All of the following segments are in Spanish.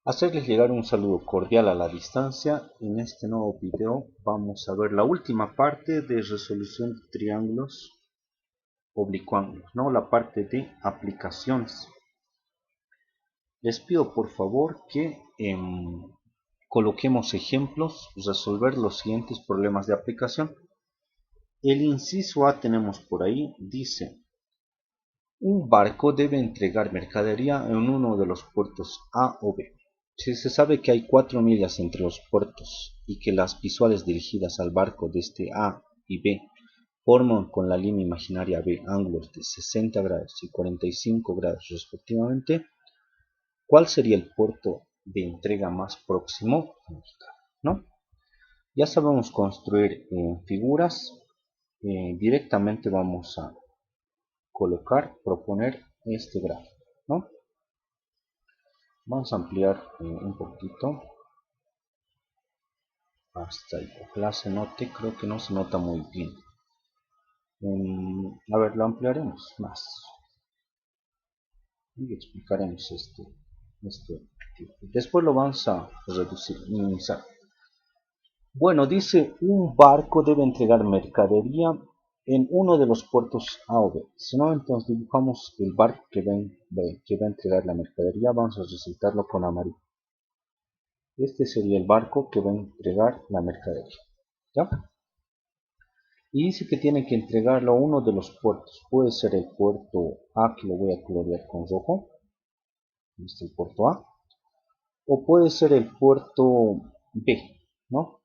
Hacerles llegar un saludo cordial a la distancia. En este nuevo video vamos a ver la última parte de resolución de triángulos oblicuángulos, ¿no? La parte de aplicaciones. Les pido por favor que coloquemos ejemplos, resolver los siguientes problemas de aplicación. El inciso A tenemos por ahí, dice: un barco debe entregar mercadería en uno de los puertos A o B. Si se sabe que hay 4 millas entre los puertos y que las visuales dirigidas al barco desde A y B forman con la línea imaginaria B ángulos de 60 grados y 45 grados respectivamente, ¿cuál sería el puerto de entrega más próximo? ¿No? Ya sabemos construir figuras. Directamente vamos a proponer este gráfico, ¿no? Vamos a ampliar un poquito hasta ahí. Ojalá se note, creo que no se nota muy bien. A ver, lo ampliaremos más y explicaremos este tipo. Después lo vamos a reducir, minimizar. Bueno, dice: un barco debe entregar mercadería en uno de los puertos A o B. Si no, entonces dibujamos el barco que va a entregar la mercadería. Vamos a resaltarlo con amarillo. Este sería el barco que va a entregar la mercadería, ¿ya? Y dice que tiene que entregarlo a uno de los puertos. Puede ser el puerto A, que lo voy a colorear con rojo. Este es el puerto A. O puede ser el puerto B, ¿no?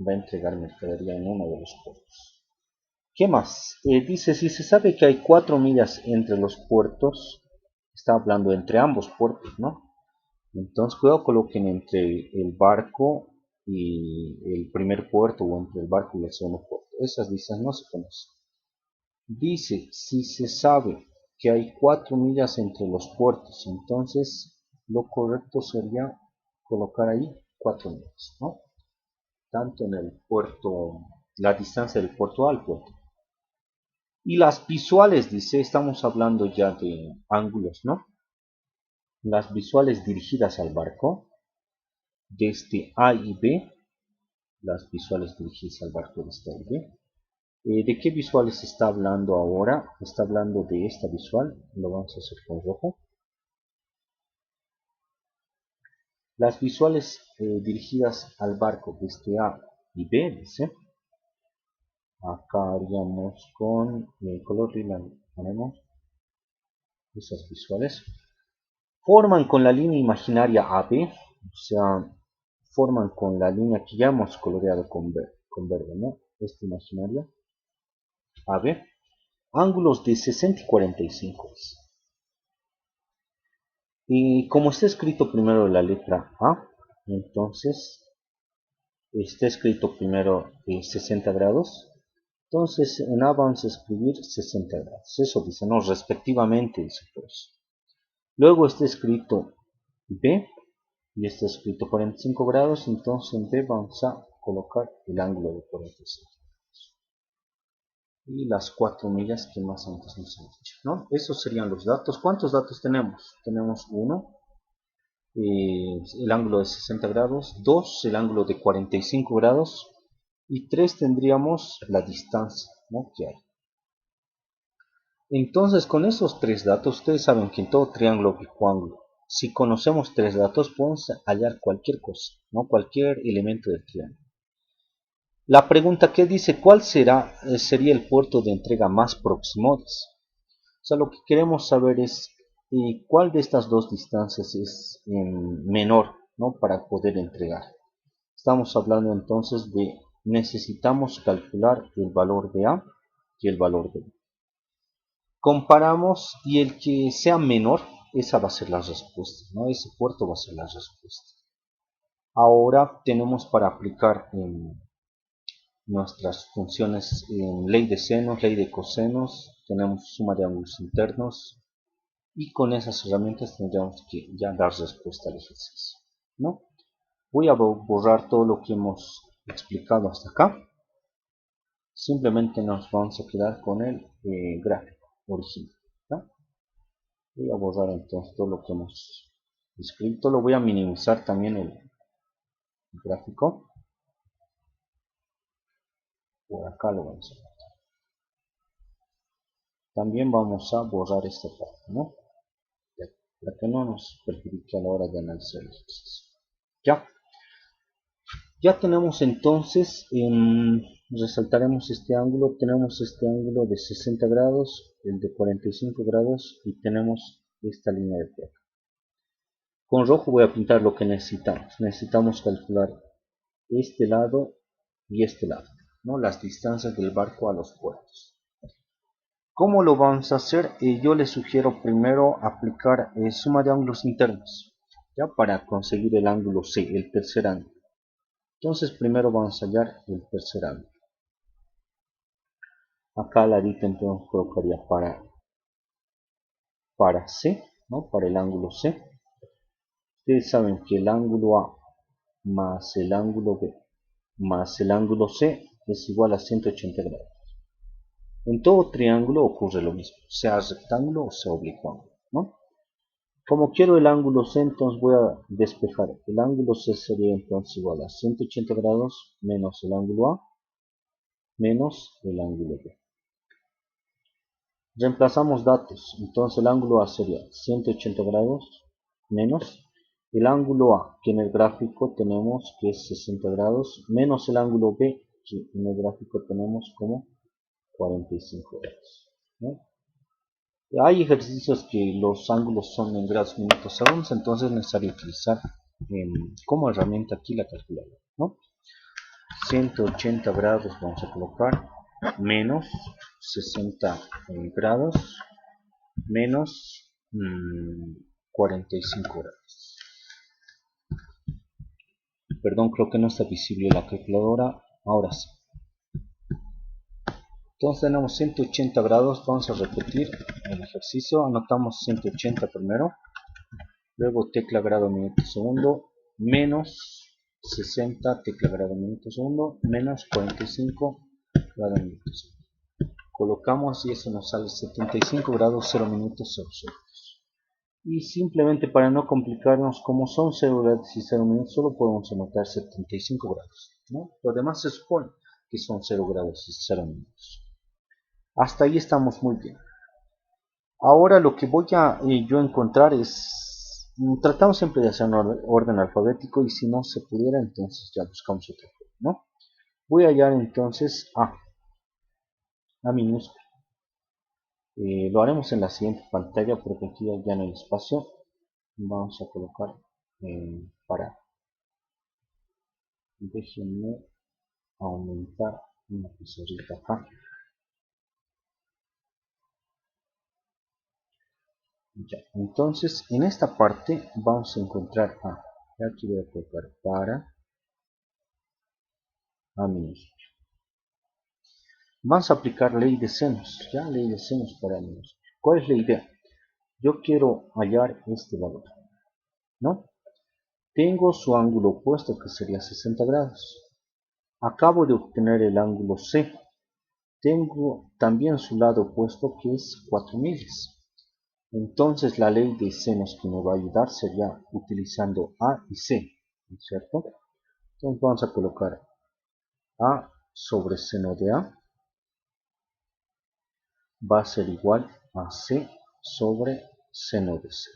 Va a entregar mercadería en uno de los puertos. ¿Qué más? Dice: si se sabe que hay 4 millas entre los puertos, está hablando entre ambos puertos, ¿no? Entonces, cuidado, coloquen entre el barco y el primer puerto, o entre el barco y el segundo puerto. Esas distancias no se conocen. Dice: si se sabe que hay 4 millas entre los puertos, entonces lo correcto sería colocar ahí 4 millas, ¿no? Tanto en el puerto, la distancia del puerto A al puerto. Y las visuales, dice, estamos hablando ya de ángulos, ¿no? Las visuales dirigidas al barco desde A y B, las visuales dirigidas al barco desde A y B. ¿De qué visuales está hablando ahora? Está hablando de esta visual, lo vamos a hacer con rojo. Las visuales dirigidas al barco desde A y B, dice. Acá haríamos con color lila, ponemos esas visuales. Forman con la línea imaginaria AB, o sea, forman con la línea que ya hemos coloreado con verde, ¿no? Esta imaginaria AB, ángulos de 60 y 45. Y como está escrito primero la letra A, entonces está escrito primero 60 grados. Entonces en A vamos a escribir 60 grados. Eso dice, no, respectivamente, dice pues. Luego está escrito B y está escrito 45 grados. Entonces en B vamos a colocar el ángulo de 45 grados. Y las 4 millas que más antes nos han dicho, ¿no? Esos serían los datos. ¿Cuántos datos tenemos? Tenemos 1, el ángulo de 60 grados, 2, el ángulo de 45 grados, y 3 tendríamos la distancia, ¿no?, que hay. Entonces, con esos 3 datos, ustedes saben que en todo triángulo oblicuángulo, si conocemos 3 datos, podemos hallar cualquier cosa, ¿no?, cualquier elemento del triángulo. La pregunta que dice: ¿cuál sería el puerto de entrega más próximo? O sea, lo que queremos saber es cuál de estas dos distancias es menor, ¿no?, para poder entregar. Estamos hablando entonces de necesitamos calcular el valor de A y el valor de B. Comparamos y el que sea menor, esa va a ser la respuesta, ¿no? Ese puerto va a ser la respuesta. Ahora tenemos para aplicar nuestras funciones en ley de senos, ley de cosenos, tenemos suma de ángulos internos, y con esas herramientas tendríamos que ya dar respuesta al ejercicio, ¿no? Voy a borrar todo lo que hemos explicado hasta acá. Simplemente nos vamos a quedar con el gráfico original, ¿no? Voy a borrar entonces todo lo que hemos escrito. Lo voy a minimizar también el gráfico. Por acá lo vamos a ver. También vamos a borrar esta parte, ¿no? Para que no nos perjudique a la hora de analizar el ejercicio. Ya tenemos entonces, resaltaremos este ángulo, tenemos este ángulo de 60 grados, el de 45 grados y tenemos esta línea de plata. Con rojo voy a pintar lo que necesitamos. Necesitamos calcular este lado y este lado, ¿no? Las distancias del barco a los puertos. ¿Cómo lo vamos a hacer? Yo les sugiero primero aplicar suma de ángulos internos, ya para conseguir el ángulo C, el tercer ángulo. Entonces primero vamos a hallar el tercer ángulo. Acá al ladito entonces colocaría para C, ¿no? Para el ángulo C. Ustedes saben que el ángulo A más el ángulo B más el ángulo C es igual a 180 grados. En todo triángulo ocurre lo mismo, sea rectángulo o sea oblicuo, ¿no? Como quiero el ángulo C, entonces voy a despejar. El ángulo C sería entonces igual a 180 grados menos el ángulo A menos el ángulo B. Reemplazamos datos, entonces el ángulo A sería 180 grados menos el ángulo A, que en el gráfico tenemos que es 60 grados, menos el ángulo B, que en el gráfico tenemos como 45 grados, ¿no? Hay ejercicios que los ángulos son en grados, minutos, segundos, entonces es necesario utilizar como herramienta aquí la calculadora, ¿no? 180 grados vamos a colocar menos 60 grados menos 45 grados. Perdón, creo que no está visible la calculadora. Ahora sí. Entonces tenemos 180 grados. Vamos a repetir el ejercicio. Anotamos 180 primero. Luego tecla grado minuto segundo. Menos 60 tecla grado minuto segundo. Menos 45 grado minuto segundo. Colocamos y eso nos sale 75 grados 0 minutos 0 segundos. Y simplemente para no complicarnos, como son 0 grados y 0 minutos, solo podemos anotar 75 grados, ¿no? Lo demás se supone que son 0 grados y 0 minutos. Hasta ahí estamos muy bien. Ahora lo que voy a yo encontrar es, tratamos siempre de hacer un orden alfabético y si no se pudiera, entonces ya buscamos otra forma, ¿no? Voy a hallar entonces A minúscula. Lo haremos en la siguiente pantalla porque aquí ya no hay espacio. Vamos a colocar para. Déjenme aumentar una pizarrita acá. Ya, entonces en esta parte vamos a encontrar A. Aquí voy a colocar para A minúscula. Vamos a aplicar ley de senos. Ya, ley de senos para A minúscula. ¿Cuál es la idea? Yo quiero hallar este valor, ¿no? Tengo su ángulo opuesto que sería 60 grados. Acabo de obtener el ángulo C. Tengo también su lado opuesto que es 4 miles. Entonces la ley de senos que me va a ayudar sería utilizando A y C, ¿cierto? Entonces vamos a colocar A sobre seno de A va a ser igual a C sobre seno de C.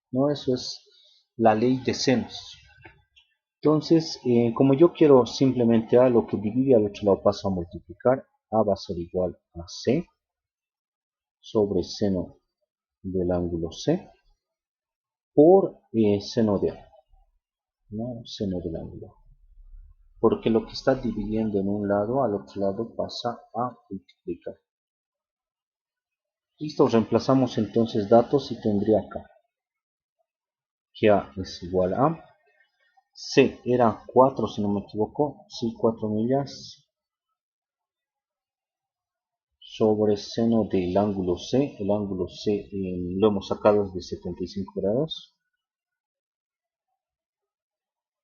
¿No? Eso es la ley de senos. Entonces, como yo quiero simplemente A, lo que divide al otro lado paso a multiplicar. A va a ser igual a C sobre seno del ángulo C por seno de A, ¿no? Seno del ángulo A. Porque lo que está dividiendo en un lado, al otro lado pasa a multiplicar. Listo, reemplazamos entonces datos y tendría acá que A es igual a C, era 4 si no me equivoco, sí, 4 millas sobre seno del ángulo C. El ángulo C lo hemos sacado desde 75 grados.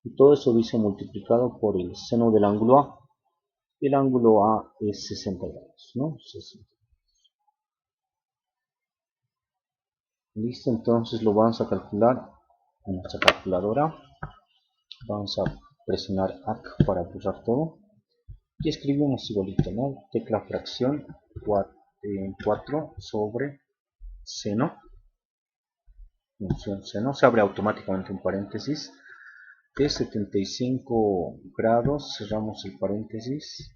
Y todo eso dice multiplicado por el seno del ángulo A. El ángulo A es 60 grados, ¿no? 60. Listo, entonces lo vamos a calcular. en nuestra calculadora. Vamos a presionar AC para borrar todo. Y escribimos igualito, ¿no? Tecla fracción 4 sobre seno. Función seno. Se abre automáticamente un paréntesis. De 75 grados. Cerramos el paréntesis.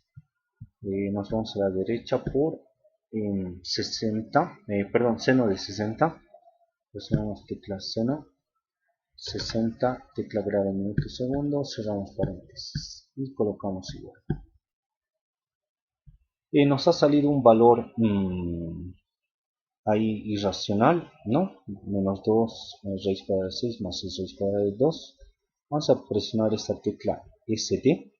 Nos vamos a la derecha por 60. Seno de 60. Presionamos tecla seno. 60, tecla grado minuto segundo, cerramos paréntesis y colocamos igual. Nos ha salido un valor ahí irracional, ¿no? Menos 2 raíz cuadrada de 6 más 6 raíz cuadrada de 2. Vamos a presionar esta tecla SD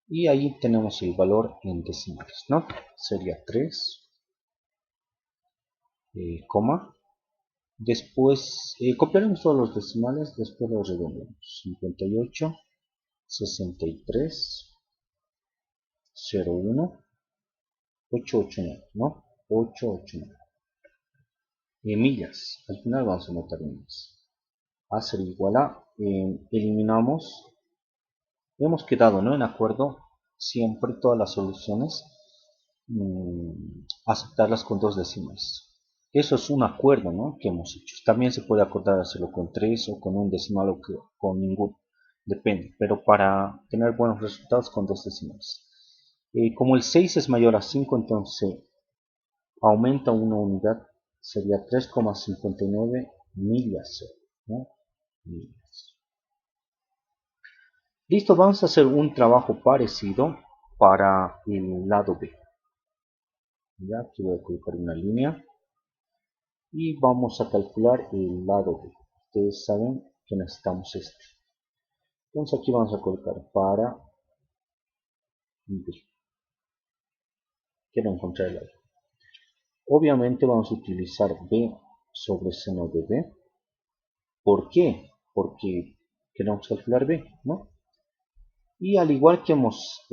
y ahí tenemos el valor en decimales, ¿no? Sería 3, coma. Después copiaremos todos los decimales, después los redondeamos. 58, 63, 01, 889, ¿no? 889. Millas, al final vamos a anotar millas. A ser igual a, eliminamos, hemos quedado, ¿no? En acuerdo, siempre todas las soluciones, aceptarlas con 2 decimales. Eso es un acuerdo, ¿no? Que hemos hecho. También se puede acordar hacerlo con 3 o con un decimal o con ninguno. Depende, pero para tener buenos resultados con 2 decimales. Como el 6 es mayor a 5, entonces aumenta una unidad, sería 3,59 millas, ¿no? Millas. Listo, vamos a hacer un trabajo parecido para el lado B. Ya, aquí voy a colocar una línea y vamos a calcular el lado B. Ustedes saben que necesitamos este. Entonces aquí vamos a colocar para B. Quiero encontrar el lado. Obviamente vamos a utilizar B sobre seno de B. ¿Por qué? Porque queremos calcular B, ¿no? Y al igual que hemos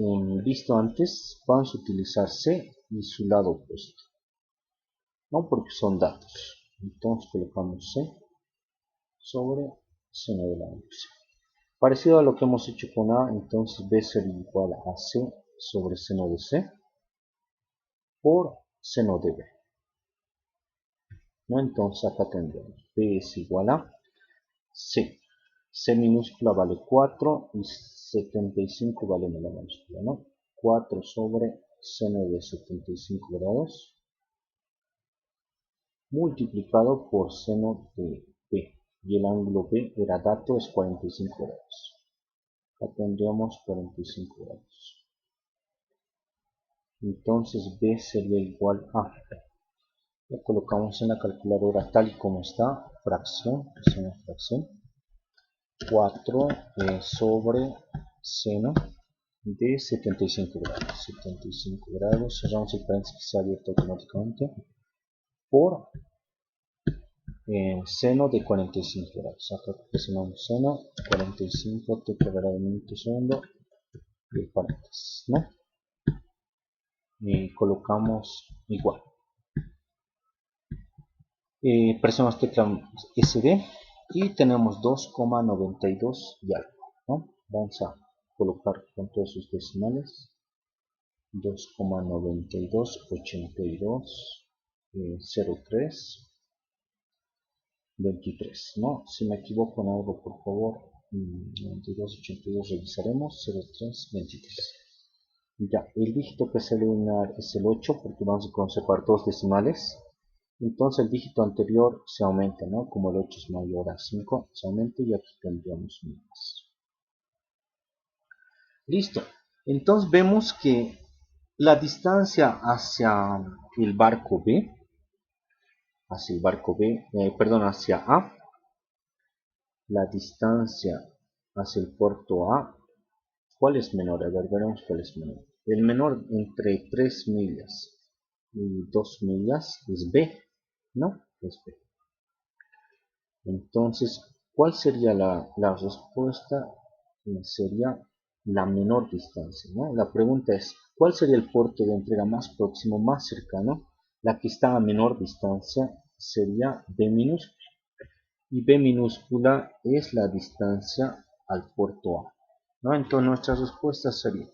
visto antes, vamos a utilizar C y su lado opuesto, ¿no? Porque son datos. Entonces colocamos C sobre seno de la C. Parecido a lo que hemos hecho con A, entonces B sería igual a C sobre seno de C por seno de B, ¿no? Entonces acá tendremos B es igual a C. C minúscula vale 4 y 75 vale la minúscula, ¿no? 4 sobre seno de 75 grados multiplicado por seno de B. Y el ángulo B era dato, es 45 grados. Acá tendríamos 45 grados. Entonces B sería igual a, lo colocamos en la calculadora tal y como está, fracción, fracción, 4 sobre seno de 75 grados. 75 grados, cerramos el paréntesis que se ha abierto automáticamente, por seno de 45 grados. Acá presionamos seno, 45, tecla grado minuto segundo, y el paréntesis, ¿no? Y colocamos igual. Presionamos tecla SD y tenemos 2,92 y algo, ¿no? Vamos a colocar con todos sus decimales 2,9282 03 23, ¿no? Si me equivoco en algo, por favor, 9282 revisaremos, 03 23. Ya, el dígito que se debe eliminar es el 8 porque vamos a conservar 2 decimales. Entonces el dígito anterior se aumenta, ¿no? Como el 8 es mayor a 5, se aumenta y aquí tendríamos más. Listo. Entonces vemos que la distancia hacia el barco B, hacia A, la distancia hacia el puerto A, ¿cuál es menor? A ver, veremos cuál es menor. El menor entre 3 millas y 2 millas es B, ¿no? Es B. Entonces, ¿cuál sería la respuesta? Sería la menor distancia, ¿no? La pregunta es, ¿cuál sería el puerto de entrega más próximo, más cercano? La que está a menor distancia sería B minúscula. y B minúscula es la distancia al puerto A, ¿no? Entonces nuestra respuesta sería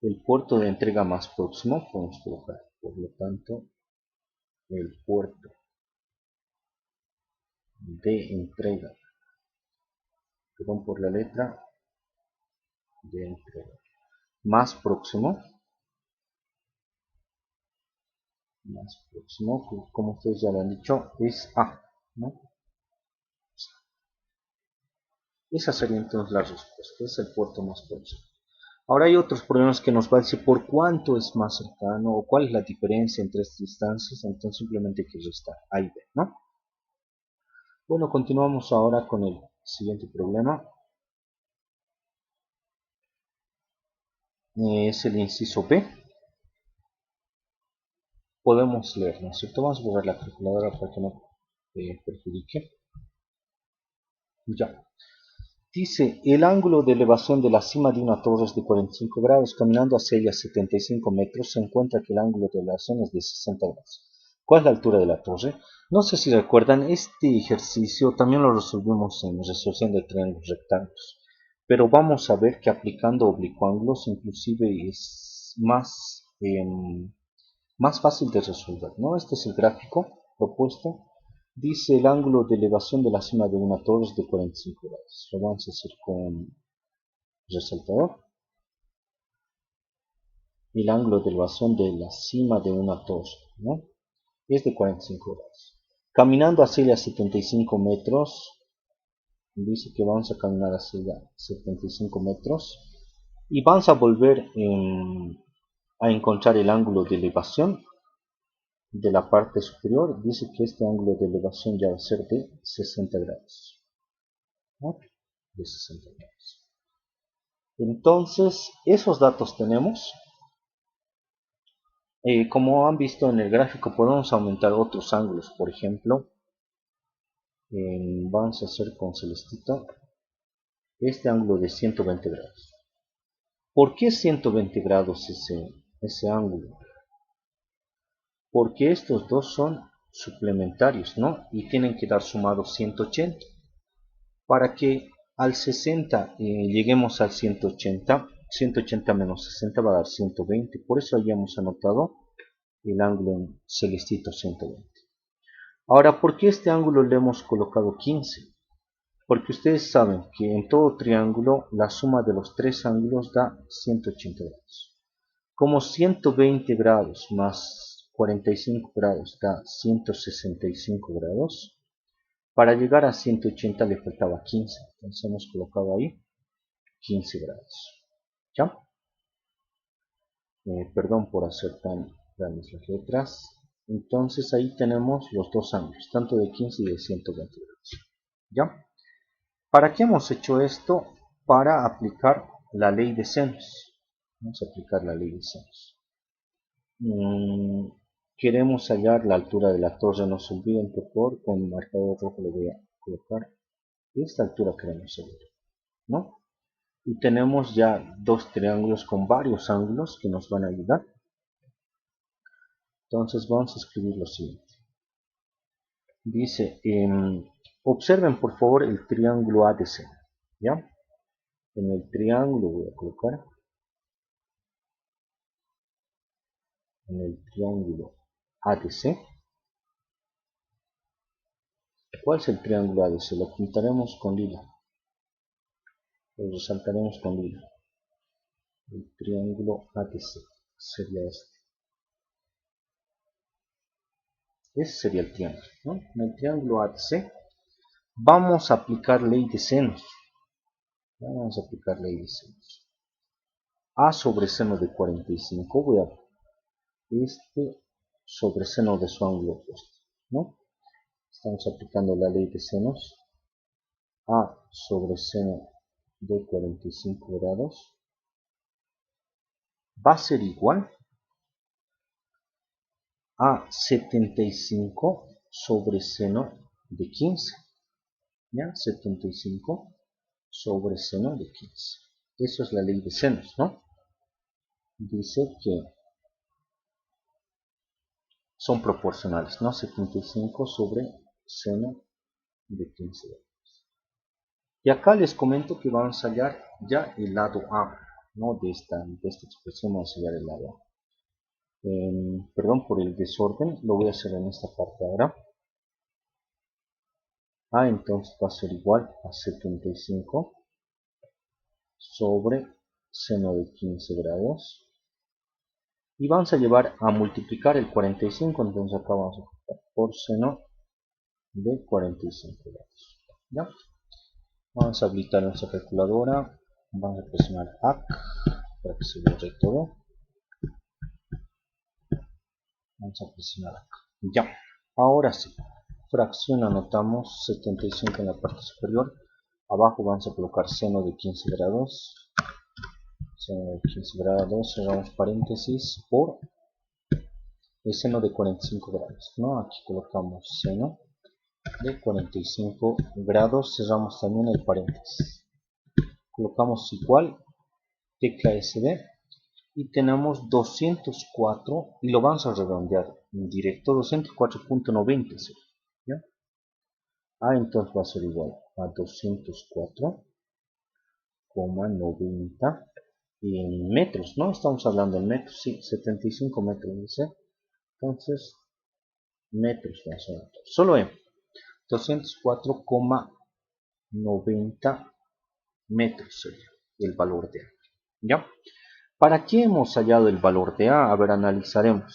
el puerto de entrega más próximo, podemos colocar, por lo tanto, el puerto de entrega, perdón por la letra, de entrega más próximo, como ustedes ya lo han dicho, es A, ¿no? Esa sería entonces la respuesta, es el puerto más próximo. Ahora hay otros problemas que nos va a decir por cuánto es más cercano o cuál es la diferencia entre estas distancias, entonces simplemente hay que restar A y B, ¿no? Bueno, continuamos ahora con el siguiente problema. Es el inciso B. Podemos leer, ¿no es cierto? Vamos a borrar la calculadora para que no perjudique. Ya. Dice, el ángulo de elevación de la cima de una torre es de 45 grados, caminando hacia ella 75 metros, se encuentra que el ángulo de elevación es de 60 grados. ¿Cuál es la altura de la torre? No sé si recuerdan, este ejercicio también lo resolvimos en resolución de triángulos rectángulos, pero vamos a ver que aplicando oblicuángulos inclusive es más fácil de resolver, ¿no? Este es el gráfico propuesto. Dice el ángulo de elevación de la cima de una torre es de 45 grados. Lo vamos a hacer con resaltador. El ángulo de elevación de la cima de una torre, ¿no? Es de 45 grados. Caminando hacia ella 75 metros, dice que vamos a caminar hacia ella 75 metros y vamos a volver a encontrar el ángulo de elevación de la parte superior. Dice que este ángulo de elevación ya va a ser de 60 grados, ¿no? De 60 grados. Entonces, esos datos tenemos. Como han visto en el gráfico, podemos aumentar otros ángulos. Por ejemplo, vamos a hacer con celestito este ángulo de 120 grados. ¿Por qué 120 grados ese ángulo? Porque estos dos son suplementarios, ¿no? Y tienen que dar sumados 180. Para que al 60 lleguemos al 180, 180 menos 60 va a dar 120. Por eso hayamos anotado el ángulo en celestito 120. Ahora, ¿por qué este ángulo le hemos colocado 15? Porque ustedes saben que en todo triángulo la suma de los tres ángulos da 180 grados. Como 120 grados más 45 grados da 165 grados, para llegar a 180 le faltaba 15. Entonces hemos colocado ahí 15 grados. ¿Ya? Perdón por hacer tan grandes las letras. Entonces ahí tenemos los dos ángulos, tanto de 15 y de 120 grados. ¿Ya? ¿Para qué hemos hecho esto? Para aplicar la ley de senos. Vamos a aplicar la ley de senos. Queremos hallar la altura de la torre. No se olviden, por favor, con marcador rojo le voy a colocar esta altura queremos hallar, ¿no? Y tenemos ya dos triángulos con varios ángulos que nos van a ayudar. Entonces vamos a escribir lo siguiente. Dice, observen por favor el triángulo ADC, ¿ya? En el triángulo voy a colocar, en el triángulo ADC. ¿Cuál es el triángulo ADC? Lo pintaremos con lila, lo resaltaremos con lila. El triángulo ADC sería este. Ese sería el triángulo, ¿no? En el triángulo ADC vamos a aplicar ley de senos. Vamos a aplicar ley de senos. A sobre seno de 45 voy a este sobre seno de su ángulo opuesto, ¿no? Estamos aplicando la ley de senos. A sobre seno de 45 grados va a ser igual a 75 sobre seno de 15. ¿Ya? 75 sobre seno de 15. Eso es la ley de senos, ¿no? Dice que son proporcionales, ¿no? 75 sobre seno de 15 grados. Y acá les comento que vamos a hallar ya el lado A, ¿no? De esta expresión vamos a hallar el lado A. Perdón por el desorden, lo voy a hacer en esta parte ahora. A entonces va a ser igual a 75 sobre seno de 15 grados. Y vamos a llevar a multiplicar el 45, entonces acá vamos a multiplicar por seno de 45 grados. ¿Ya? Vamos a habilitar nuestra calculadora, vamos a presionar AC para que se borre todo. Vamos a presionar acá. Ya, ahora sí, fracción anotamos 75 en la parte superior, abajo vamos a colocar seno de 15 grados, seno de 15 grados, cerramos paréntesis por el seno de 45 grados, ¿no? Aquí colocamos seno de 45 grados, cerramos también el paréntesis, colocamos igual, tecla SD, y tenemos 204 y lo vamos a redondear en directo, 204.90, ¿ya? Entonces va a ser igual a 204,90 en metros, ¿no? Estamos hablando en metros, sí, 75 metros, dice. Entonces, metros vamos a ver. Solo en 204,90 metros sería el valor de A, ¿ya? ¿Para qué hemos hallado el valor de A? A ver, analizaremos.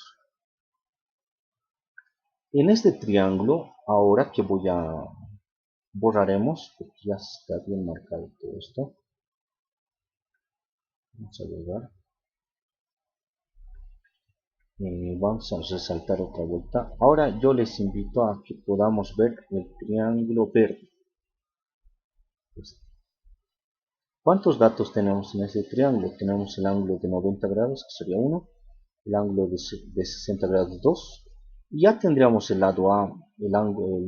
En este triángulo, ahora que borraremos, porque ya está bien marcado todo esto. Vamos a llegar. Vamos a resaltar otra vuelta. Ahora yo les invito a que podamos ver el triángulo verde. ¿Cuántos datos tenemos en este triángulo? Tenemos el ángulo de 90 grados, que sería 1, el ángulo de 60 grados 2, y ya tendríamos el lado A, el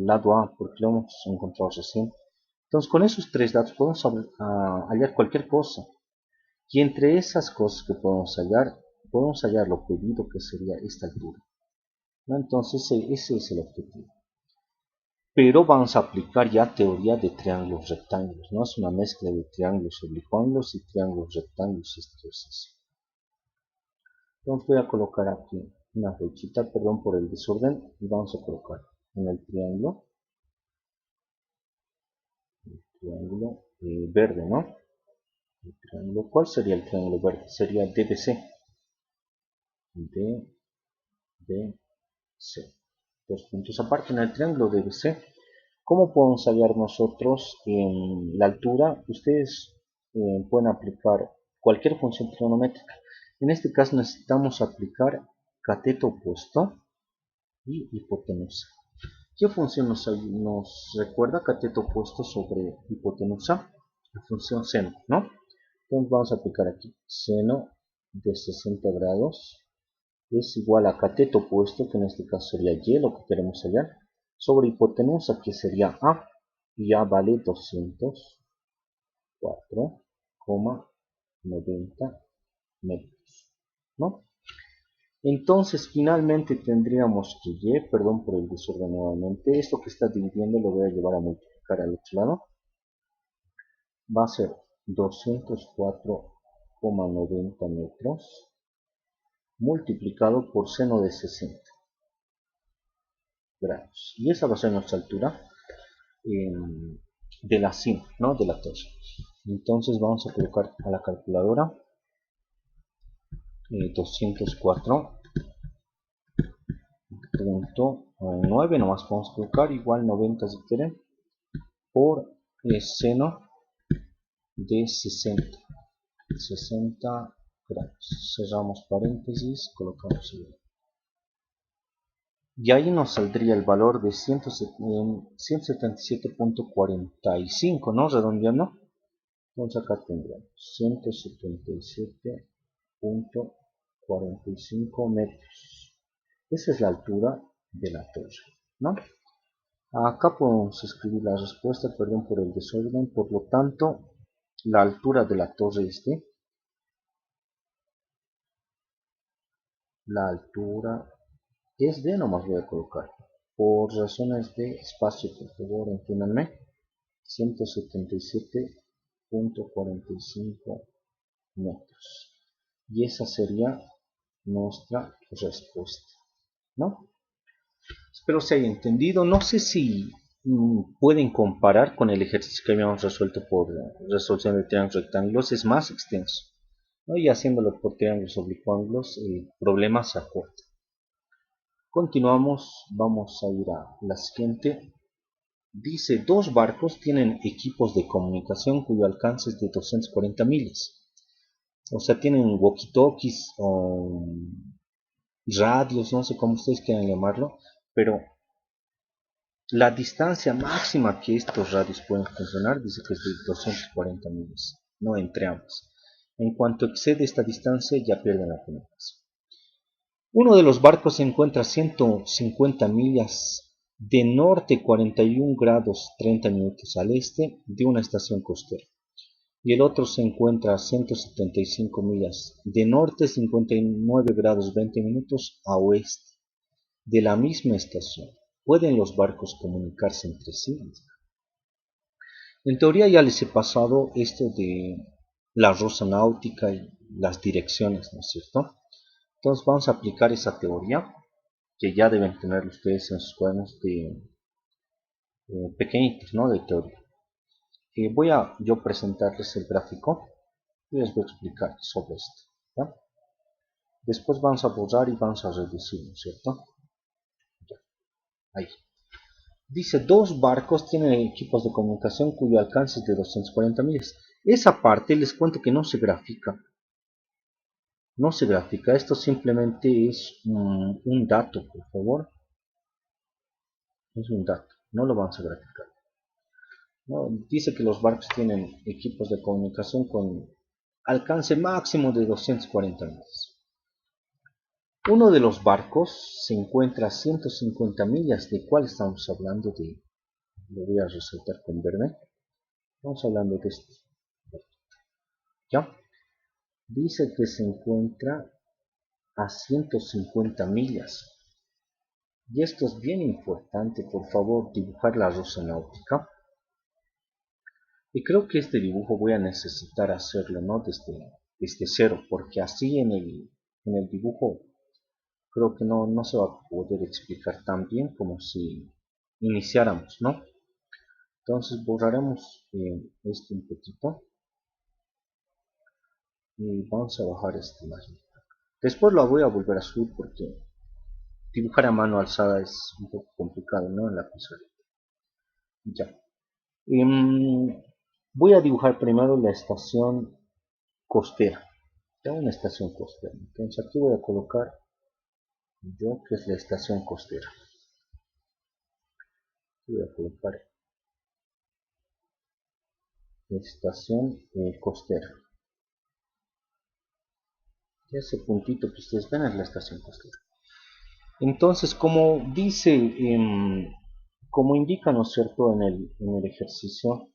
lado A, porque lo hemos encontrado recién. Entonces con esos tres datos podemos hallar cualquier cosa, y entre esas cosas que podemos hallar lo pedido, que sería esta altura, ¿no? Entonces ese es el objetivo. Pero vamos a aplicar ya teoría de triángulos rectángulos, ¿no? Es una mezcla de triángulos oblicuos y triángulos rectángulos este ejercicio. Entonces voy a colocar aquí una flechita, perdón por el desorden, y vamos a colocar en el triángulo verde, ¿no? El triángulo, ¿cuál sería el triángulo verde? Sería DBC. DBC. Dos puntos aparte en el triángulo DBC. ¿Cómo podemos hallar nosotros en la altura? Ustedes pueden aplicar cualquier función trigonométrica. En este caso necesitamos aplicar cateto opuesto y hipotenusa. ¿Qué función nos recuerda cateto opuesto sobre hipotenusa? La función seno, ¿no? Entonces vamos a aplicar aquí seno de 60 grados es igual a cateto opuesto, que en este caso sería y, lo que queremos hallar, sobre hipotenusa, que sería A, y A vale 204,90 metros, ¿no? Entonces finalmente tendríamos que y, perdón por el desorden nuevamente, esto que está dividiendo lo voy a llevar a multiplicar al otro lado, va a ser 204,90 metros multiplicado por seno de 60 grados. Y esa va a ser nuestra altura de la cima, ¿no? De la torre. Entonces vamos a colocar a la calculadora 204.9, nomás podemos colocar igual 90 si quieren, por seno de 60 grados. Cerramos paréntesis, colocamos el, y ahí nos saldría el valor de 177.45, ¿no? Redondeando. Entonces acá tendríamos 177.45 metros. Esa es la altura de la torre, ¿no? Acá podemos escribir la respuesta, perdón por el desorden. Por lo tanto, la altura de la torre es de, la altura es D nomás voy a colocar. Por razones de espacio, por favor, entiéndanme. 177.45 metros. Y esa sería nuestra respuesta, ¿no? Espero se haya entendido. No sé si pueden comparar con el ejercicio que habíamos resuelto por resolución de triángulos rectángulos. Es más extenso, ¿no? Y haciéndolo por triángulos oblicuos, el problema se acorta. Continuamos, vamos a ir a la siguiente. Dice, dos barcos tienen equipos de comunicación cuyo alcance es de 240 millas. O sea, tienen walkie-talkies o radios, no sé cómo ustedes quieran llamarlo, pero la distancia máxima que estos radios pueden funcionar dice que es de 240 millas, no entre ambos. En cuanto excede esta distancia ya pierden la comunicación. Uno de los barcos se encuentra a 150 millas de norte, 41 grados 30 minutos al este de una estación costera. Y el otro se encuentra a 175 millas de norte, 59 grados 20 minutos a oeste de la misma estación. ¿Pueden los barcos comunicarse entre sí? En teoría ya les he pasado esto de la rosa náutica y las direcciones, ¿no es cierto? Entonces vamos a aplicar esa teoría que ya deben tener ustedes en sus cuadernos de pequeñitos, ¿no? De teoría. Voy a yo presentarles el gráfico y les voy a explicar sobre esto, ¿ya? Después vamos a borrar y vamos a reducir, ¿no es cierto? Ya, ahí. Dice, dos barcos tienen equipos de comunicación cuyo alcance es de 240 millas. Esa parte les cuento que no se grafica. No se grafica, esto simplemente es un dato, por favor. Es un dato, no lo vamos a graficar. No, dice que los barcos tienen equipos de comunicación con alcance máximo de 240 millas. Uno de los barcos se encuentra a 150 millas. ¿De cuál estamos hablando? Lo voy a resaltar con verde. Estamos hablando de este. ¿Ya? Dice que se encuentra a 150 millas. Y esto es bien importante, por favor, dibujar la rosa náutica. Y creo que este dibujo voy a necesitar hacerlo, ¿no? Desde cero, porque así en el dibujo creo que no se va a poder explicar tan bien como si iniciáramos, ¿no? Entonces borraremos este un poquito y vamos a bajar esta imagen. Después lo voy a volver a subir porque dibujar a mano alzada es un poco complicado, ¿no? En la pizarra. Ya. Voy a dibujar primero la estación costera. Ya una estación costera. Entonces aquí voy a colocar yo que es la estación costera. Voy a colocar estación costera. Ese puntito que ustedes ven es la estación costera. Entonces, como dice, como indica, ¿no es cierto?, en el ejercicio,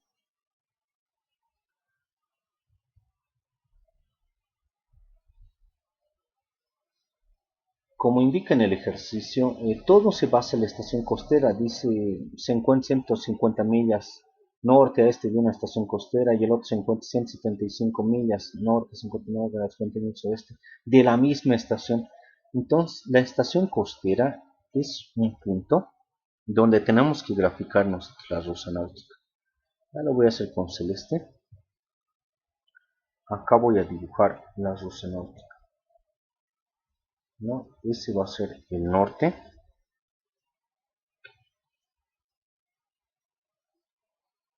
todo se basa en la estación costera. Dice, se encuentra 150 millas norte a este de una estación costera y el otro se encuentra 175 millas norte, 59 grados 20 minutos oeste de la misma estación. Entonces, la estación costera es un punto donde tenemos que graficarnos la rosa náutica. Ya lo voy a hacer con celeste. Acá voy a dibujar la rosa náutica. ¿No? Ese va a ser el norte.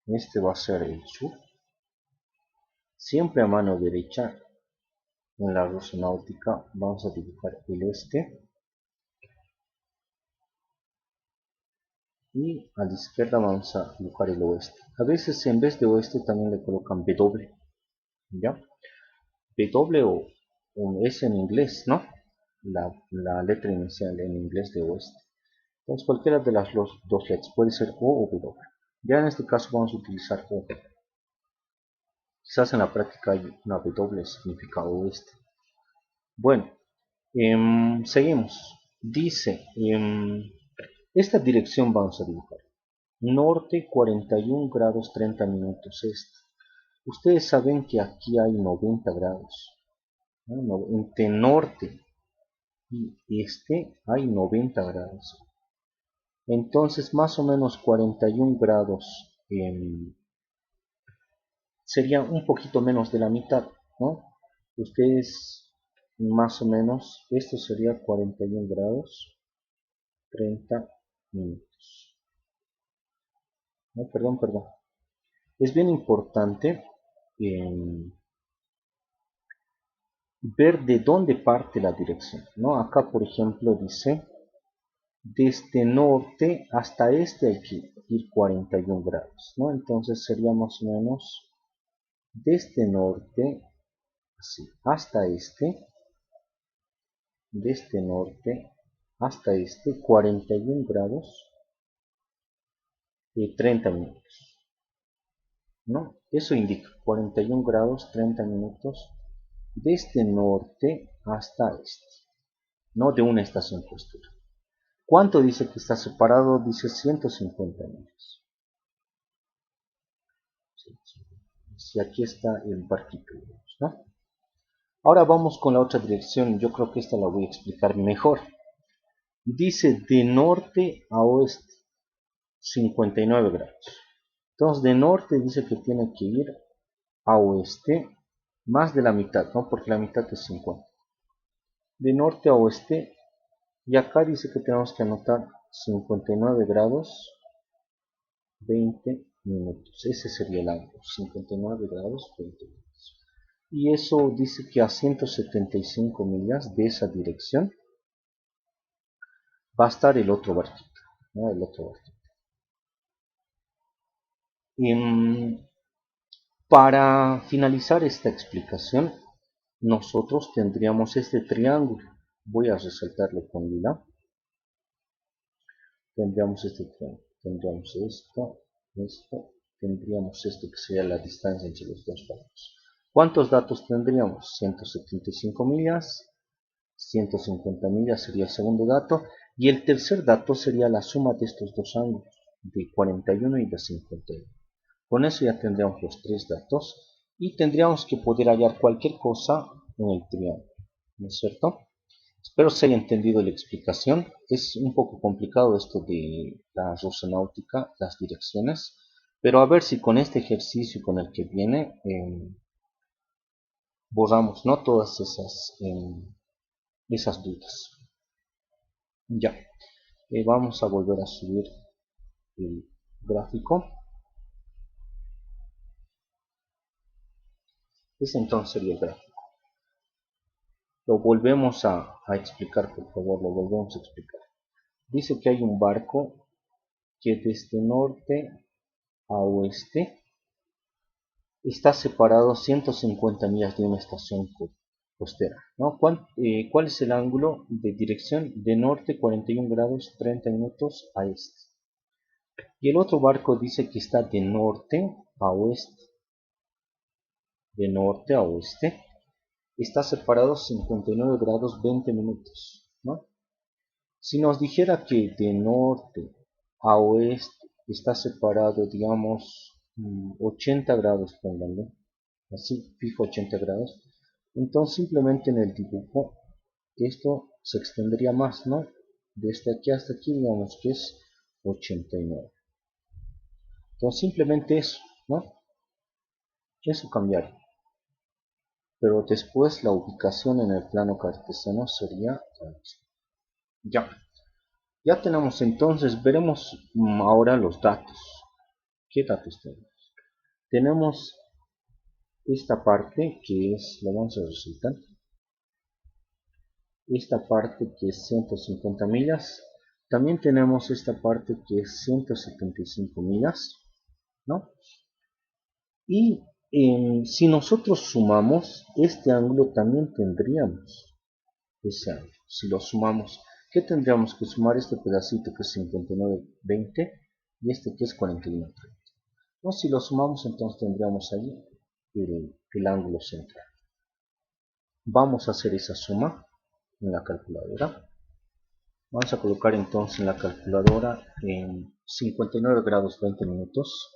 Este va a ser el sur. Siempre a mano derecha en la rosa náutica vamos a dibujar el este. Y a la izquierda vamos a dibujar el oeste. A veces en vez de oeste también le colocan W. ¿Ya? W o S en inglés, ¿no? La letra inicial en inglés de oeste. Entonces cualquiera de las dos letras puede ser O o W. Ya en este caso vamos a utilizar O. Quizás en la práctica hay una W significa oeste. Bueno, seguimos. Dice, esta dirección vamos a dibujar. Norte 41 grados 30 minutos este. Ustedes saben que aquí hay 90 grados, ¿no? Entre norte y este hay 90 grados. Entonces más o menos 41 grados sería un poquito menos de la mitad, ¿no? Ustedes más o menos, esto sería 41 grados 30 minutos. No, perdón. Es bien importante ver de dónde parte la dirección, ¿no? Acá, por ejemplo, dice, desde norte hasta este hay que ir 41 grados, ¿no? Entonces sería más o menos desde norte, así, hasta este, desde norte hasta este, 41 grados y 30 minutos, ¿no? Eso indica 41 grados 30 minutos desde norte hasta este, no de una estación costera. ¿Cuánto dice que está separado? Dice 150 millas. Si aquí está el barquito, ¿no? Ahora vamos con la otra dirección. Yo creo que esta la voy a explicar mejor. Dice de norte a oeste 59 grados. Entonces de norte dice que tiene que ir a oeste más de la mitad, ¿no? Porque la mitad es 50. De norte a oeste, y acá dice que tenemos que anotar 59 grados 20 minutos. Ese sería el ángulo, 59 grados 20 minutos. Y eso dice que a 175 millas de esa dirección va a estar el otro barquito, ¿no? El otro barquito. Para finalizar esta explicación, nosotros tendríamos este triángulo. Voy a resaltarlo con lila. Tendríamos este triángulo. Tendríamos esto, tendríamos esto que sería la distancia entre los dos barcos. ¿Cuántos datos tendríamos? 175 millas, 150 millas sería el segundo dato, y el tercer dato sería la suma de estos dos ángulos, de 41 y de 51. Con eso ya tendríamos los tres datos, y tendríamos que poder hallar cualquier cosa en el triángulo, ¿no es cierto? Espero se haya entendido la explicación. Es un poco complicado esto de la rusa náutica, las direcciones, pero a ver si con este ejercicio y con el que viene borramos, ¿no? Todas esas dudas. Ya, vamos a volver a subir el gráfico. Ese entonces sería el gráfico. Lo volvemos a explicar, por favor, lo volvemos a explicar. Dice que hay un barco que desde norte a oeste está separado 150 millas de una estación costera, ¿no? ¿Cuál es el ángulo de dirección? De norte 41 grados 30 minutos a este. Y el otro barco dice que está de norte a oeste. De norte a oeste está separado 59 grados 20 minutos, ¿no? Si nos dijera que de norte a oeste está separado, digamos, 80 grados, pónganle, así, fijo 80 grados, entonces simplemente en el dibujo esto se extendería más, ¿no? Desde aquí hasta aquí, digamos que es 89. Entonces simplemente eso, ¿no? Eso cambiaría. Pero después la ubicación en el plano cartesiano sería ya tenemos entonces, veremos ahora los datos. ¿Qué datos tenemos? Tenemos esta parte que es, lo vamos a resaltar, esta parte que es 150 millas, también tenemos esta parte que es 175 millas, ¿no? Y si nosotros sumamos este ángulo también tendríamos ese ángulo. Si lo sumamos, ¿qué tendríamos que sumar? Este pedacito que es 59,20 y este que es 41,30. ¿No? Si lo sumamos, entonces tendríamos ahí el ángulo central. Vamos a hacer esa suma en la calculadora. Vamos a colocar entonces en la calculadora en 59 grados 20 minutos.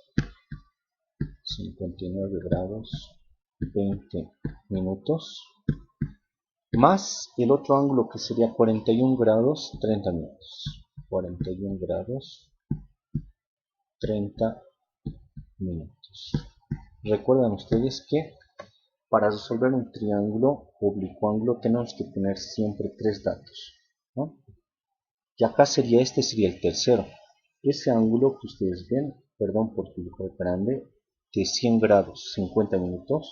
59 grados 20 minutos. Más el otro ángulo que sería 41 grados 30 minutos. 41 grados 30 minutos. Recuerden ustedes que para resolver un triángulo oblicuo tenemos que tener siempre tres datos, ¿no? Y acá sería sería el tercero. Ese ángulo que ustedes ven, perdón por dibujar grande, de 100 grados 50 minutos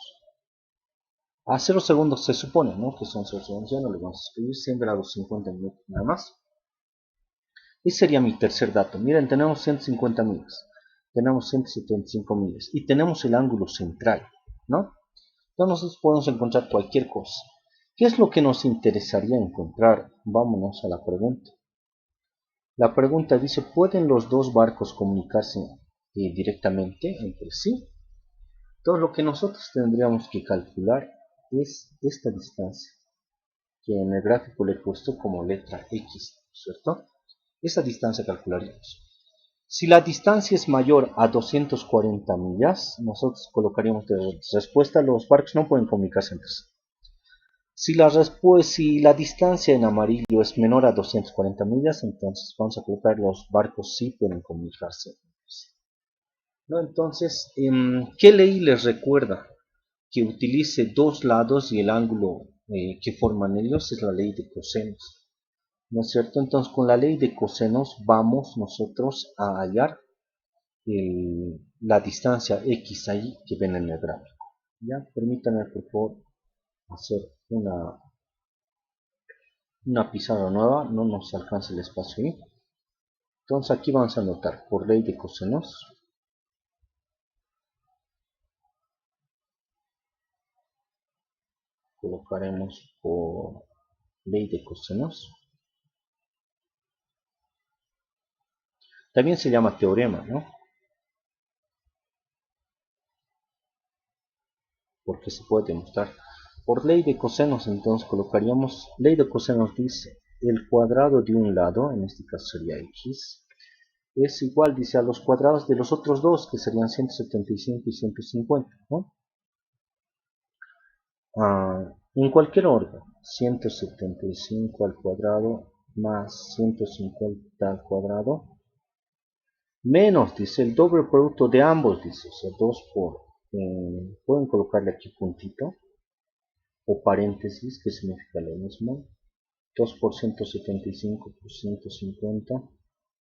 a 0 segundos se supone, ¿no? Que son 0 segundos, ya no le vamos a escribir 100 grados 50 minutos nada más. Ese sería mi tercer dato. Miren, tenemos 150 millas, tenemos 175 millas y tenemos el ángulo central, ¿no? Entonces nosotros podemos encontrar cualquier cosa. ¿Qué es lo que nos interesaría encontrar? Vámonos a la pregunta. La pregunta dice, ¿pueden los dos barcos comunicarse directamente entre sí? Entonces lo que nosotros tendríamos que calcular es esta distancia, que en el gráfico le he puesto como letra X, ¿cierto? Esa distancia calcularíamos. Si la distancia es mayor a 240 millas, nosotros colocaríamos de respuesta, los barcos no pueden comunicarse entre sí. Si la distancia en amarillo es menor a 240 millas, entonces vamos a colocar los barcos sí pueden comunicarse. ¿No? Entonces, ¿qué ley les recuerda? Que utilice dos lados y el ángulo que forman ellos es la ley de cosenos. ¿No es cierto? Entonces, con la ley de cosenos vamos nosotros a hallar la distancia X ahí que ven en el gráfico. ¿Ya? Permítanme, por favor, hacer una pizarra nueva, no nos alcanza el espacio ahí. Entonces aquí vamos a anotar por ley de cosenos. Colocaremos por ley de cosenos. También se llama teorema, ¿no? Porque se puede demostrar. Por ley de cosenos, entonces colocaríamos, ley de cosenos dice, el cuadrado de un lado, en este caso sería x, es igual, dice, a los cuadrados de los otros dos, que serían 175 y 150, ¿no? En cualquier orden, 175 al cuadrado más 150 al cuadrado, menos, dice, el doble producto de ambos, dice, o sea, 2 por, pueden colocarle aquí puntito, o paréntesis, que significa lo mismo, 2 por 175 por 150,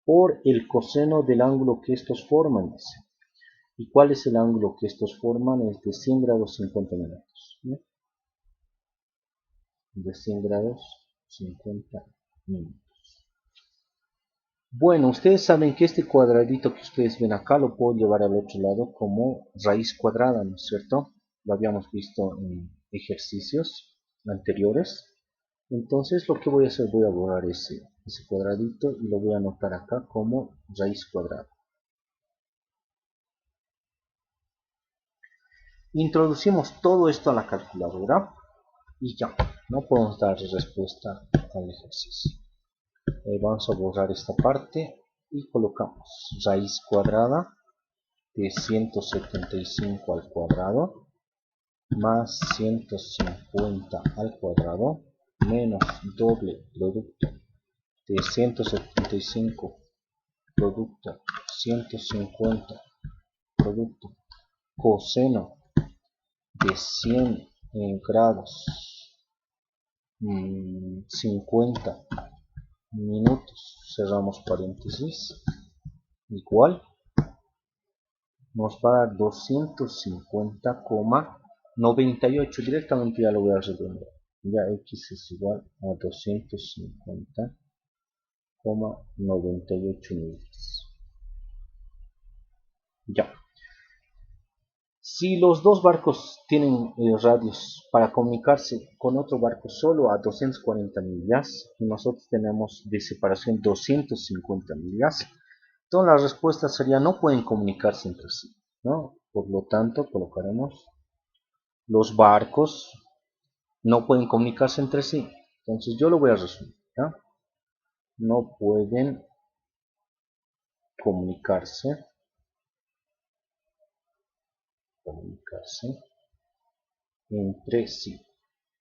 por el coseno del ángulo que estos forman, dice. ¿Y cuál es el ángulo que estos forman? Es de 100 grados 50 minutos, ¿no? De 100 grados 50 minutos. Bueno, ustedes saben que este cuadradito que ustedes ven acá lo puedo llevar al otro lado como raíz cuadrada, ¿no es cierto? Lo habíamos visto en ejercicios anteriores. Entonces lo que voy a hacer, voy a borrar ese cuadradito y lo voy a anotar acá como raíz cuadrada. Introducimos todo esto a la calculadora y ya, no podemos dar respuesta al ejercicio. Vamos a borrar esta parte y colocamos raíz cuadrada de 175 al cuadrado más 150 al cuadrado menos doble producto de 175 producto 150 producto coseno de 100 grados 50 minutos, cerramos paréntesis, igual nos va a dar 250,98, directamente ya lo voy a redondear, ya x es igual a 250,98 minutos. Ya. Si los dos barcos tienen radios para comunicarse con otro barco solo a 240 millas y nosotros tenemos de separación 250 millas, entonces la respuesta sería no pueden comunicarse entre sí, ¿no? Por lo tanto colocaremos los barcos no pueden comunicarse entre sí. Entonces yo lo voy a resumir, ¿no? no pueden comunicarse entre sí.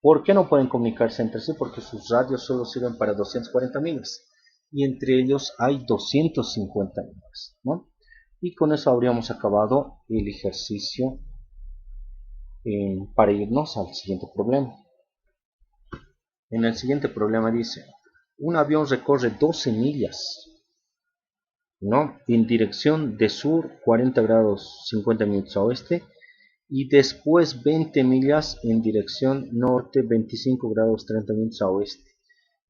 ¿Por qué no pueden comunicarse entre sí? Porque sus radios solo sirven para 240 millas y entre ellos hay 250 millas, ¿no? Y con eso habríamos acabado el ejercicio para irnos al siguiente problema. En el siguiente problema dice, un avión recorre 12 millas, ¿no? En dirección de sur 40 grados 50 minutos a oeste y después 20 millas en dirección norte 25 grados 30 minutos a oeste.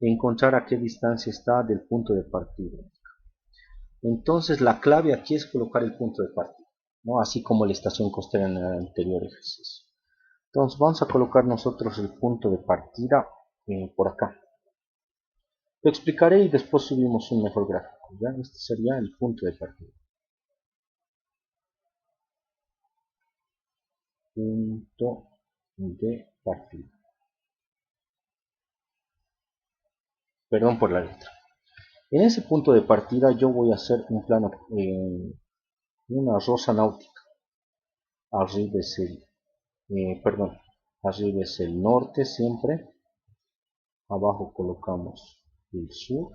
Encontrar a qué distancia está del punto de partida. Entonces la clave aquí es colocar el punto de partida, ¿no? Así como la estación costera en el anterior ejercicio. Entonces vamos a colocar nosotros el punto de partida por acá. Lo explicaré y después subimos un mejor gráfico, ¿ya? Este sería el punto de partida. Punto de partida. Perdón por la letra. En ese punto de partida yo voy a hacer un plano, una rosa náutica. Arriba es arriba es el norte siempre. Abajo colocamos el sur.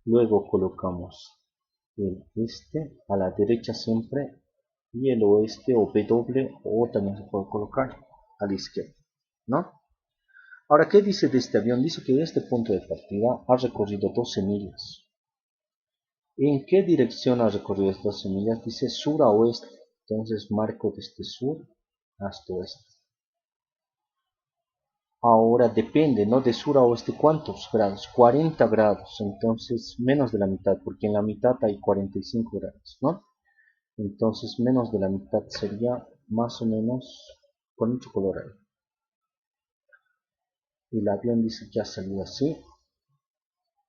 Luego colocamos el este. A la derecha siempre. Y el oeste o W o también se puede colocar a la izquierda, ¿no? Ahora, ¿qué dice de este avión? Dice que de este punto de partida ha recorrido 12 millas. ¿En qué dirección ha recorrido estas 12 millas? Dice sur a oeste. Entonces marco desde sur hasta oeste. Ahora depende, ¿no? De sur a oeste, ¿cuántos grados? 40 grados. Entonces menos de la mitad, porque en la mitad hay 45 grados, ¿no? Entonces menos de la mitad sería más o menos con mucho color ahí. El avión dice que ha salido así.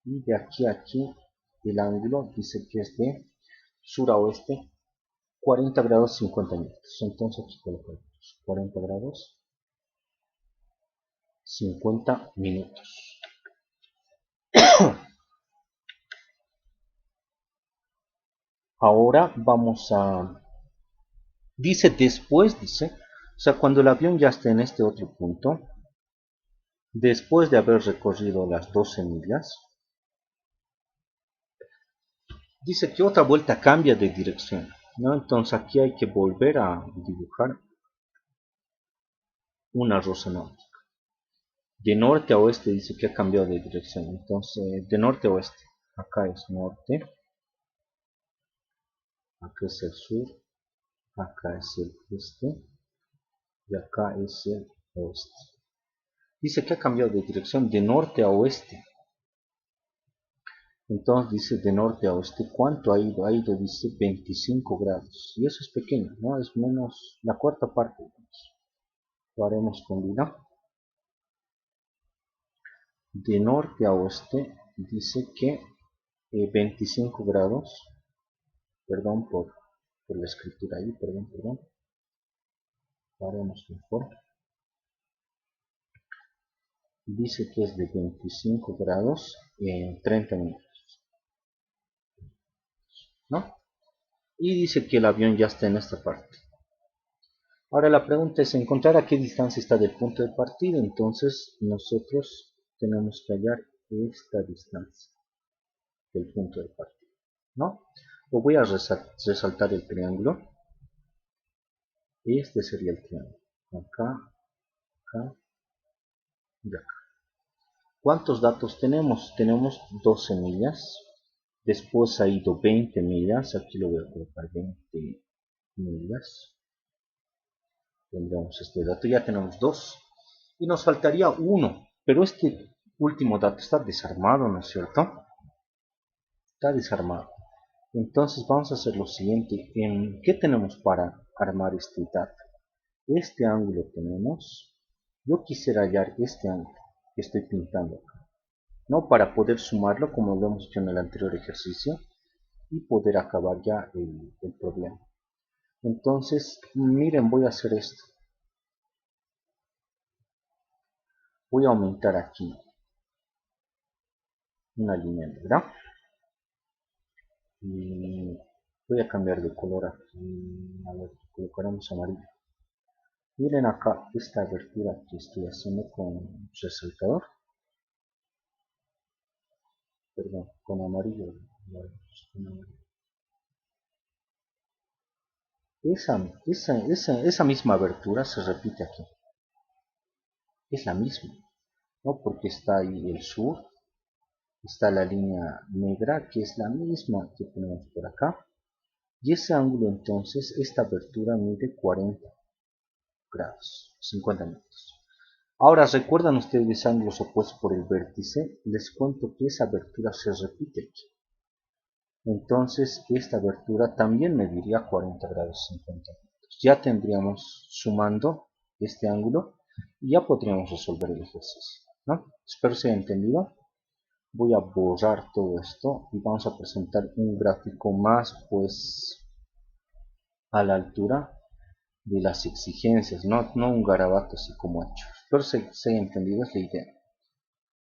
Y de aquí a aquí el ángulo dice que es de sur a oeste 40 grados 50 minutos. Entonces aquí colocamos 40 grados 50 minutos. Ahora vamos a... Dice después, dice, o sea, cuando el avión ya esté en este otro punto, después de haber recorrido las 12 millas, dice que otra vuelta cambia de dirección, ¿no? Entonces aquí hay que volver a dibujar una rosa náutica. De norte a oeste dice que ha cambiado de dirección, entonces de norte a oeste, acá es norte, acá es el sur, acá es el este y acá es el oeste. Dice que ha cambiado de dirección de norte a oeste. Entonces dice de norte a oeste, ¿cuánto ha ido? Ha ido, dice 25 grados. Y eso es pequeño, ¿no? Es menos la cuarta parte. Lo haremos con vida. De norte a oeste dice que 25 grados. Perdón por la escritura ahí, perdón. Lo haremos mejor. Dice que es de 25 grados en 30 minutos, ¿no? Y dice que el avión ya está en esta parte. Ahora la pregunta es encontrar a qué distancia está del punto de partida. Entonces nosotros tenemos que hallar esta distancia del punto de partida, ¿no? O voy a resaltar el triángulo. Este sería el triángulo. Acá, acá y acá. ¿Cuántos datos tenemos? Tenemos 12 millas. Después ha ido 20 millas. Aquí lo voy a colocar 20 millas. Tendremos este dato. Ya tenemos 2. Y nos faltaría 1. Pero este último dato está desarmado, ¿no es cierto? Está desarmado. Entonces vamos a hacer lo siguiente. ¿Qué tenemos para armar este dato? Este ángulo tenemos. Yo quisiera hallar este ángulo que estoy pintando acá, ¿no? Para poder sumarlo como lo hemos hecho en el anterior ejercicio y poder acabar ya el problema. Entonces, miren, voy a hacer esto. Voy a aumentar aquí una línea negra. Y voy a cambiar de color aquí, a ver, colocaremos amarillo. Miren acá esta abertura que estoy haciendo con resaltador, perdón, con amarillo. Esa misma abertura se repite aquí, es la misma, ¿no? Porque está ahí el sur, está la línea negra que es la misma que tenemos por acá, y ese ángulo entonces, esta abertura mide 40 grados, 50 minutos. Ahora, ¿recuerdan ustedes ángulos opuestos por el vértice? Les cuento que esa abertura se repite aquí. Entonces, esta abertura también mediría 40 grados 50 minutos. Ya tendríamos sumando este ángulo y ya podríamos resolver el ejercicio, ¿no? Espero se haya entendido. Voy a borrar todo esto y vamos a presentar un gráfico más, pues, a la altura de las exigencias, no un garabato así como hecho. Espero se haya entendido, es la idea.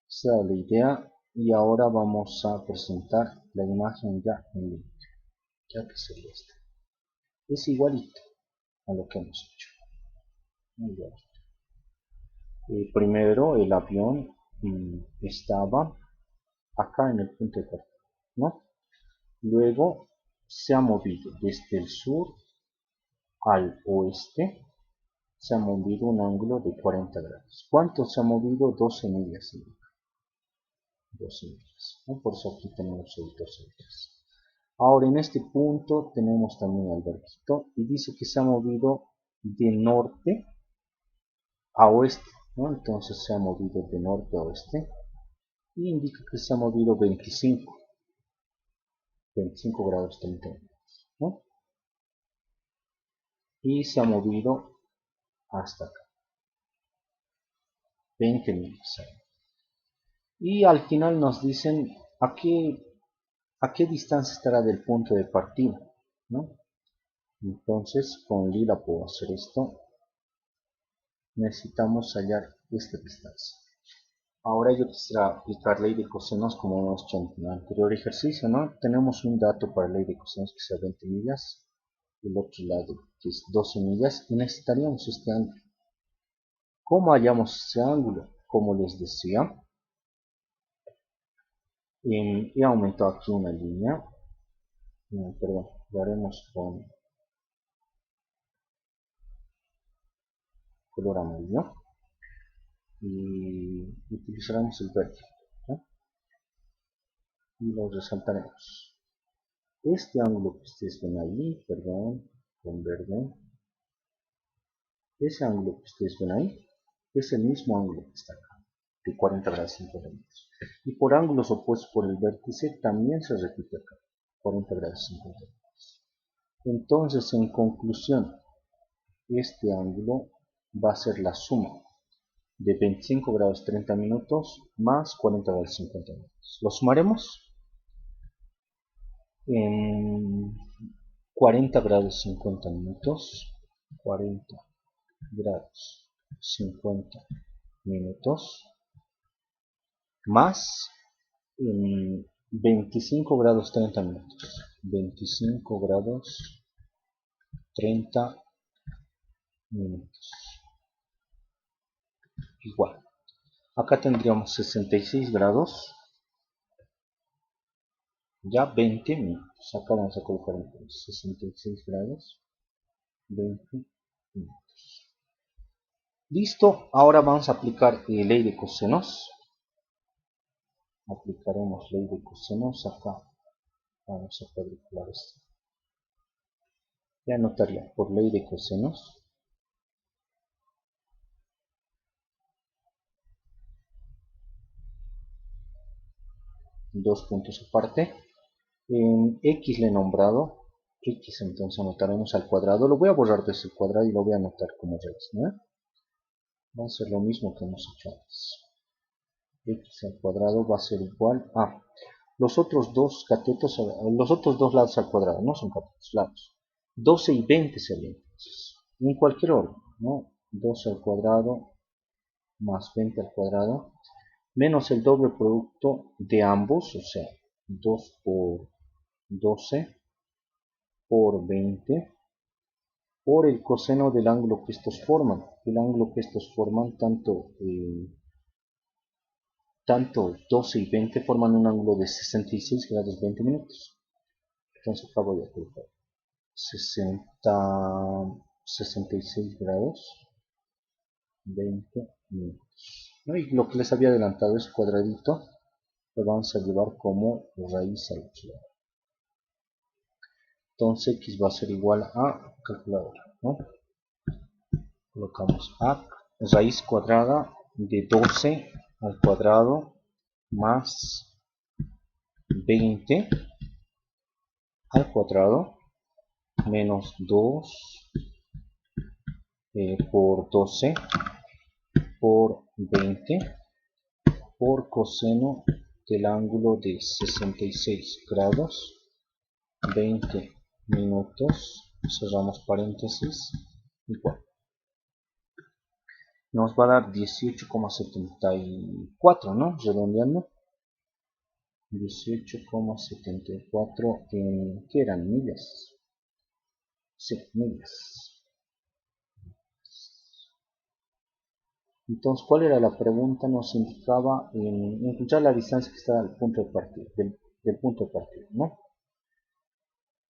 Esa es la idea y ahora vamos a presentar la imagen ya en línea, ya que sería esta. Es igualito a lo que hemos hecho. Primero el avión estaba acá en el punto de partida, ¿no? Luego se ha movido desde el sur al oeste, se ha movido un ángulo de 40 grados. ¿Cuánto se ha movido? 12 millas. 12 millas, ¿no? Por eso aquí tenemos el 12 millas. Ahora en este punto tenemos también el barquito y dice que se ha movido de norte a oeste, ¿no? Entonces se ha movido de norte a oeste y indica que se ha movido 25 grados 30 minutos, ¿no? Y se ha movido hasta acá, 20 millas. Y al final nos dicen a qué distancia estará del punto de partida, ¿no? Entonces con lila puedo hacer esto. Necesitamos hallar esta distancia. Ahora yo quisiera aplicar ley de cosenos como hemos hecho en el anterior ejercicio, ¿no? Tenemos un dato para ley de cosenos que sea 20 millas, el otro lado que es 12 millas, y necesitaríamos este ángulo. ¿Cómo hallamos ese ángulo? Como les decía, he aumentado aquí una línea, perdón, lo haremos con color amarillo y utilizaremos el verde, ¿no? Y lo resaltaremos. Este ángulo que ustedes ven ahí, perdón, con verde, ese ángulo que ustedes ven ahí es el mismo ángulo que está acá, de 40 grados 50 minutos. Y por ángulos opuestos por el vértice también se repite acá, 40 grados 50 minutos. Entonces, en conclusión, este ángulo va a ser la suma de 25 grados 30 minutos más 40 grados 50 minutos. Lo sumaremos en 40 grados 50 minutos, 40 grados 50 minutos más 25 grados 30 minutos, 25 grados 30 minutos, igual. Acá tendríamos 66 grados, ya 20 minutos. Acá vamos a colocar entonces 66 grados, 20 minutos. Listo, ahora vamos a aplicar ley de cosenos. Aplicaremos ley de cosenos acá. Vamos a cuadricular esto. Ya anotaría por ley de cosenos. Dos puntos aparte. En X le he nombrado. X entonces anotaremos al cuadrado. Lo voy a borrar desde el cuadrado y lo voy a anotar como raíz, ¿no? Va a ser lo mismo que hemos hecho antes. X al cuadrado va a ser igual a los otros dos catetos, los otros dos lados al cuadrado, no son catetos, lados. 12 y 20 serían entonces. En cualquier orden, ¿no? 12 al cuadrado más 20 al cuadrado. menos el doble producto de ambos, o sea, 2 por 12 por 20 por el coseno del ángulo que estos forman. El ángulo que estos forman, tanto 12 y 20 forman un ángulo de 66 grados 20 minutos. Entonces acá voy a colocar 66 grados 20 minutos. ¿No? Y lo que les había adelantado es cuadradito, lo vamos a llevar como raíz al cuadrado. Entonces x va a ser igual a calculadora, ¿no? Colocamos a raíz cuadrada de 12 al cuadrado más 20 al cuadrado menos 2 por 12 por 20 por coseno del ángulo de 66 grados 20 minutos, cerramos paréntesis, igual. Nos va a dar 18,74, ¿no? Redondeando. 18,74 en, ¿qué eran? Millas. Sí, millas. Entonces, ¿cuál era la pregunta? Nos indicaba en encontrar la distancia que está del punto de partida, del punto de partida, ¿no?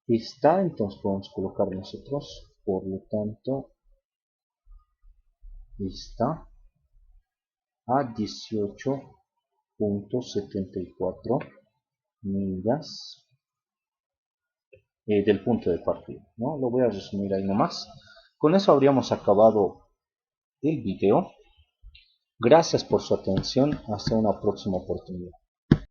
Está, entonces podemos colocar nosotros, por lo tanto, está a 18,74 millas del punto de partida, ¿no? Lo voy a resumir ahí nomás. Con eso habríamos acabado el video. Gracias por su atención. Hasta una próxima oportunidad.